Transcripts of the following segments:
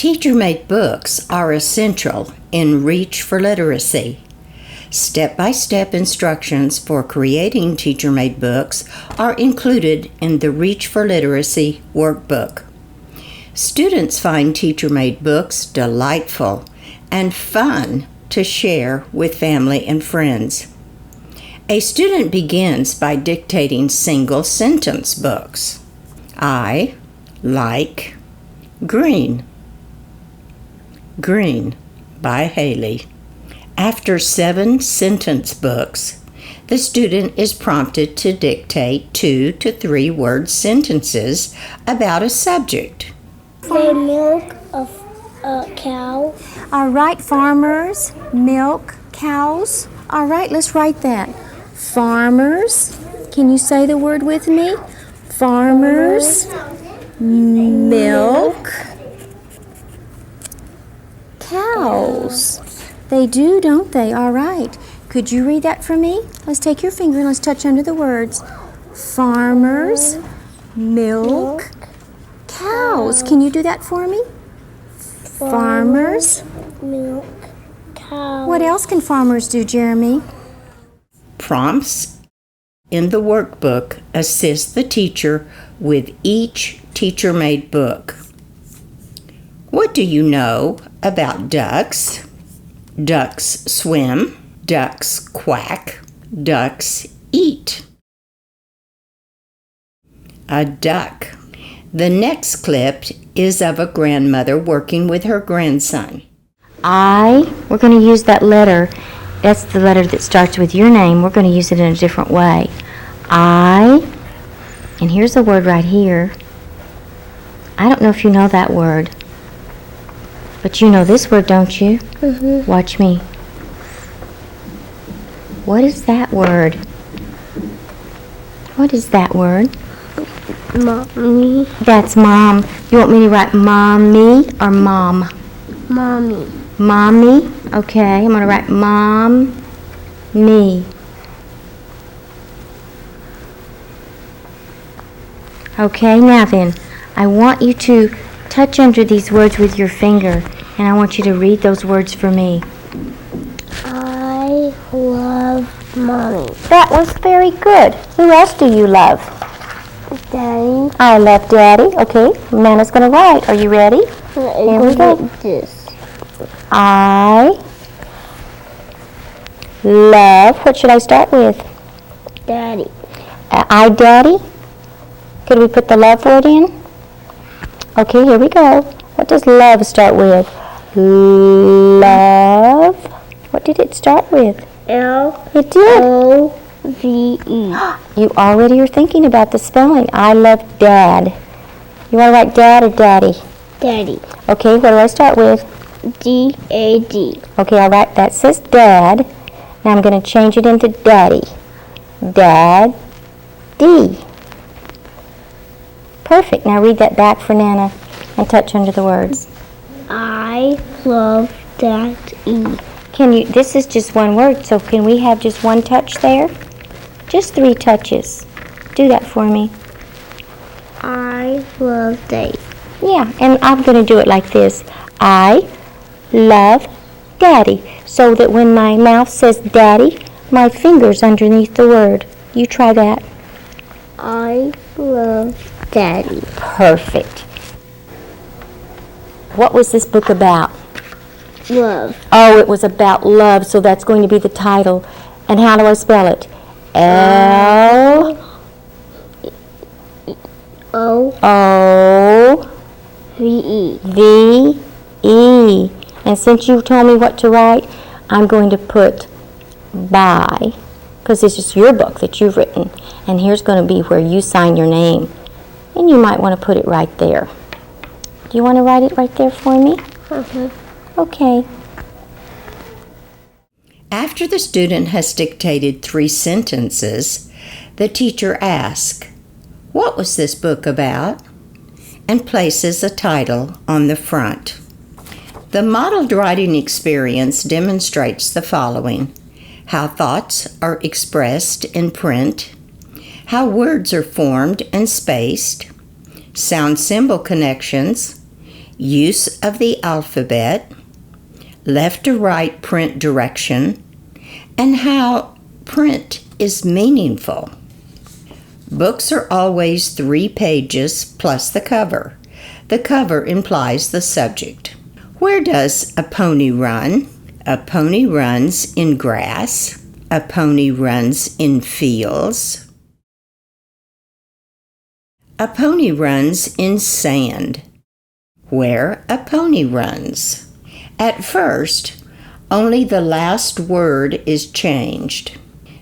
Teacher-made books are essential in Reach for Literacy. Step-by-step instructions for creating teacher-made books are included in the Reach for Literacy workbook. Students find teacher-made books delightful and fun to share with family and friends. A student begins by dictating single-sentence books. I like green. Green by Haley. After 7-sentence books, the student is prompted to dictate 2 to 3 word sentences about a subject. They milk a cow. All right, farmers milk cows. All right, let's write that. Farmers, can you say the word with me? Farmers milk cows. They do, don't they? All right. Could you read that for me? Let's take your finger and let's touch under the words. Farmers milk cows. Can you do that for me? Farmers milk cows. What else can farmers do, Jeremy? Prompts in the workbook assist the teacher with each teacher-made book. What do you know about ducks? Ducks swim, ducks quack, ducks eat. A duck. The next clip is of a grandmother working with her grandson. We're going to use that letter. That's the letter that starts with your name. We're going to use it in a different way. And here's the word right here. I don't know if you know that word, but you know this word, don't you? Mm-hmm. Watch me. What is that word? What is that word? Mommy. That's mom. You want me to write mommy or mom? Mommy. Mommy. Okay, I'm going to write mom, me. Okay, now then, I want you to touch under these words with your finger, and I want you to read those words for me. I love Mommy. That was very good. Who else do you love? Daddy. I love Daddy. Okay, Nana's going to write. Are you ready? Here we go. This. I love, what should I start with? Daddy. I, Daddy? Could we put the love word in? Okay, here we go. What does love start with? Love. What did it start with? L. It did. O-V-E. You already are thinking about the spelling. I love Dad. You want to write Dad or Daddy? Daddy. Okay, what do I start with? D-A-D. Okay, all right, that says Dad. Now I'm going to change it into Daddy. Dad-D. Perfect. Now read that back for Nana and touch under the words. I love Daddy. Can you, this is just one word, so can we have just one touch there? Just 3 touches. Do that for me. I love Daddy. Yeah, and I'm going to do it like this. I love Daddy, so that when my mouth says Daddy, my finger's underneath the word. You try that. I love Daddy. Perfect. What was this book about? Love. Oh, it was about love, so that's going to be the title. And how do I spell it? L O V-E. V-E. And since you told me what to write, I'm going to put by, because this is your book that you've written. And here's going to be where you sign your name. And you might want to put it right there. Do you want to write it right there for me? Mm-hmm. Okay. After the student has dictated 3 sentences, the teacher asks, "What was this book about?" and places a title on the front. The modeled writing experience demonstrates the following: how thoughts are expressed in print, how words are formed and spaced, sound symbol connections, use of the alphabet, left to right print direction, and how print is meaningful. Books are always 3 pages plus the cover. The cover implies the subject. Where does a pony run? A pony runs in grass. A pony runs in fields. A pony runs in sand. Where a pony runs. At first, only the last word is changed.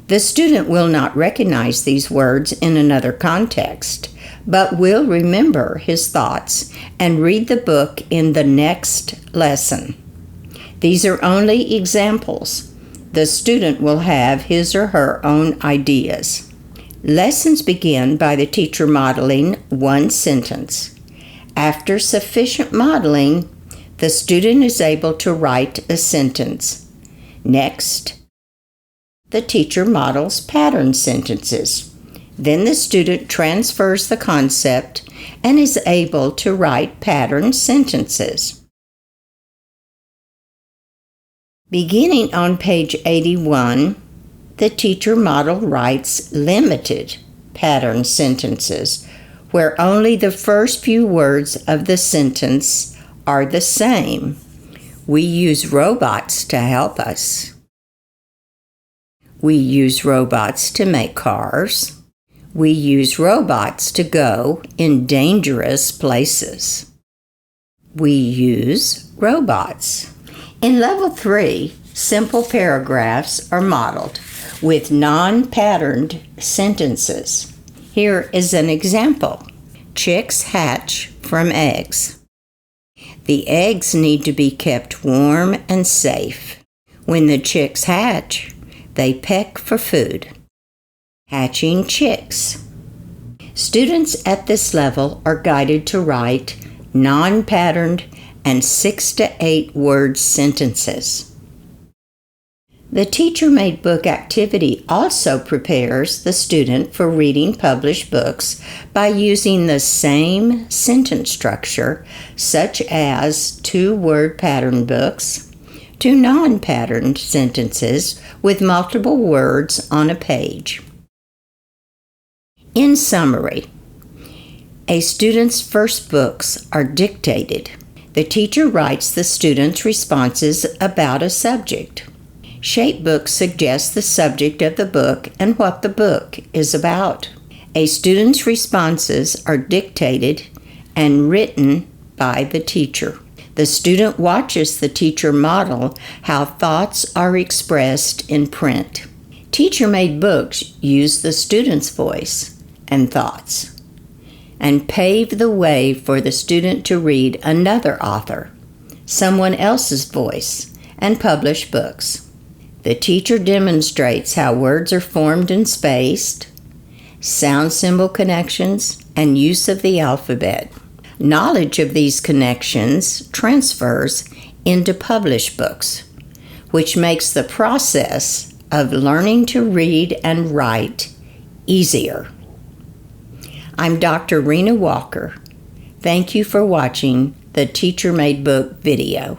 The student will not recognize these words in another context, but will remember his thoughts and read the book in the next lesson. These are only examples. The student will have his or her own ideas. Lessons begin by the teacher modeling one sentence. After sufficient modeling, the student is able to write a sentence. Next, the teacher models pattern sentences. Then the student transfers the concept and is able to write pattern sentences. Beginning on page 81, the teacher model writes limited pattern sentences, where only the first few words of the sentence are the same. We use robots to help us. We use robots to make cars. We use robots to go in dangerous places. We use robots. In Level 3, simple paragraphs are modeled with non-patterned sentences. Here is an example. Chicks hatch from eggs. The eggs need to be kept warm and safe. When the chicks hatch, they peck for food. Hatching chicks. Students at this level are guided to write non-patterned and 6 to 8 word sentences. The teacher-made book activity also prepares the student for reading published books by using the same sentence structure, such as 2-word pattern books, 2 non-patterned sentences with multiple words on a page. In summary, a student's first books are dictated. The teacher writes the student's responses about a subject. Shape books suggest the subject of the book and what the book is about. A student's responses are dictated and written by the teacher. The student watches the teacher model how thoughts are expressed in print. Teacher-made books use the student's voice and thoughts and pave the way for the student to read another author, someone else's voice, and publish books. The teacher demonstrates how words are formed and spaced, sound symbol connections, and use of the alphabet. Knowledge of these connections transfers into published books, which makes the process of learning to read and write easier. I'm Dr. Rena Walker. Thank you for watching the Teacher Made Book video.